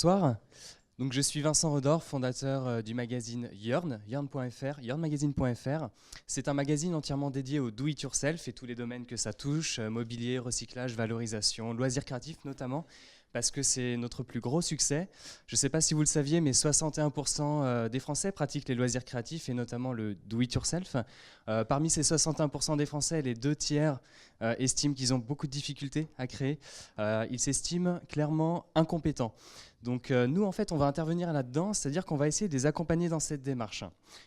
Bonsoir. Donc, je suis Vincent Redor, fondateur du magazine Yearn, yearn.fr, yearnmagazine.fr. C'est un magazine entièrement dédié au do-it-yourself et tous les domaines que ça touche, mobilier, recyclage, valorisation, loisirs créatifs notamment, parce que c'est notre plus gros succès. Je ne sais pas si vous le saviez, mais 61% des Français pratiquent les loisirs créatifs et notamment le do-it-yourself. Parmi ces 61% des Français, les 2/3 estiment qu'ils ont beaucoup de difficultés à créer. Ils s'estiment clairement incompétents. Donc nous, en fait, on va intervenir là-dedans, c'est-à-dire qu'on va essayer de les accompagner dans cette démarche.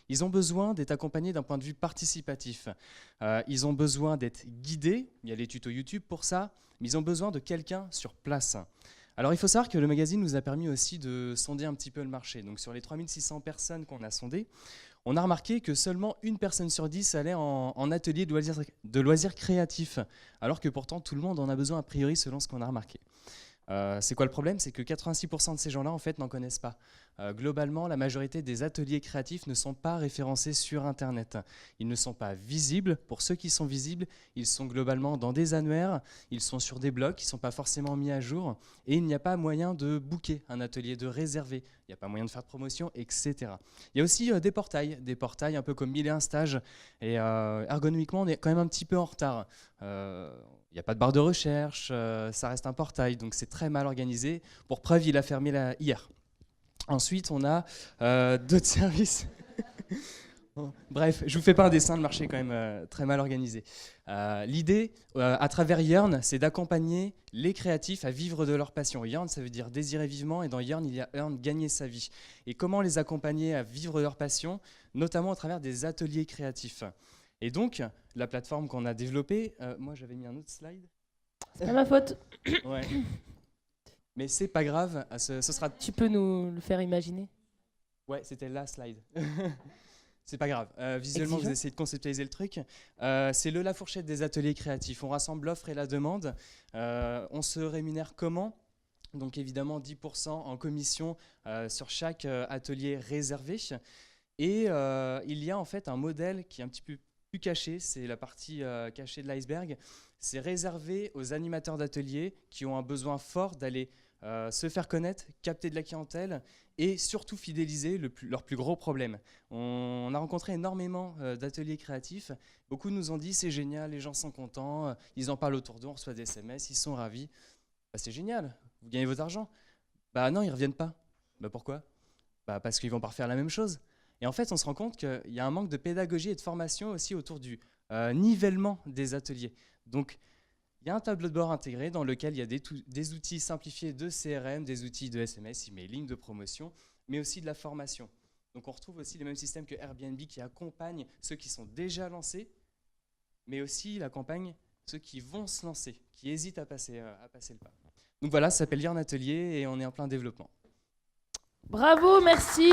Ils ont besoin d'être accompagnés d'un point de vue participatif. Ils ont besoin d'être guidés, il y a les tutos YouTube pour ça, mais ils ont besoin de quelqu'un sur place. Alors il faut savoir que le magazine nous a permis aussi de sonder un petit peu le marché. Donc sur les 3600 personnes qu'on a sondées, on a remarqué que seulement 1 personne sur 10 allait en atelier de loisirs créatifs, alors que pourtant tout le monde en a besoin a priori selon ce qu'on a remarqué. C'est quoi le problème? C'est que 86% de ces gens-là en fait n'en connaissent pas. Globalement, la majorité des ateliers créatifs ne sont pas référencés sur Internet. Ils ne sont pas visibles. Pour ceux qui sont visibles, ils sont globalement dans des annuaires, ils sont sur des blogs qui ne sont pas forcément mis à jour et il n'y a pas moyen de booker un atelier, de réserver. Il n'y a pas moyen de faire de promotion, etc. Il y a aussi des portails un peu comme 1001 stages et ergonomiquement, on est quand même un petit peu en retard. Il n'y a pas de barre de recherche, ça reste un portail, donc c'est très mal organisé. Pour preuve, il a fermé hier. Ensuite, on a d'autres services. Bref, je ne vous fais pas un dessin, le marché est quand même très mal organisé. L'idée, à travers Yearn, c'est d'accompagner les créatifs à vivre de leur passion. Yearn, ça veut dire désirer vivement, et dans Yearn, il y a Earn, gagner sa vie. Et comment les accompagner à vivre de leur passion, notamment à travers des ateliers créatifs. Et donc, la plateforme qu'on a développée, moi j'avais mis un autre slide. C'est pas ma faute. Ouais. Mais c'est pas grave, ce sera... Tu peux nous le faire imaginer? Ouais, c'était la slide. C'est pas grave. Visuellement, Exigeant. vous essayez de conceptualiser le truc. C'est la fourchette des ateliers créatifs. On rassemble l'offre et la demande. On se rémunère comment? Donc évidemment, 10% en commission sur chaque atelier réservé. Et il y a en fait un modèle qui est un petit peu plus caché, c'est la partie cachée de l'iceberg. C'est réservé aux animateurs d'ateliers qui ont un besoin fort d'aller se faire connaître, capter de la clientèle et surtout fidéliser leur plus gros problème. On a rencontré énormément d'ateliers créatifs. Beaucoup nous ont dit c'est génial, les gens sont contents, ils en parlent autour d'eux, on reçoit des SMS, ils sont ravis. Bah, c'est génial, vous gagnez votre argent. Bah non, ils ne reviennent pas. Bah pourquoi? Bah parce qu'ils vont pas refaire la même chose. Et en fait, on se rend compte qu'il y a un manque de pédagogie et de formation aussi autour du nivellement des ateliers. Donc, il y a un tableau de bord intégré dans lequel il y a des outils simplifiés de CRM, des outils de SMS, emailing, de promotion, mais aussi de la formation. Donc, on retrouve aussi les mêmes systèmes que Airbnb qui accompagnent ceux qui sont déjà lancés, mais aussi il accompagne ceux qui vont se lancer, qui hésitent à passer le pas. Donc voilà, ça s'appelle Yearn Atelier et on est en plein développement. Bravo, merci.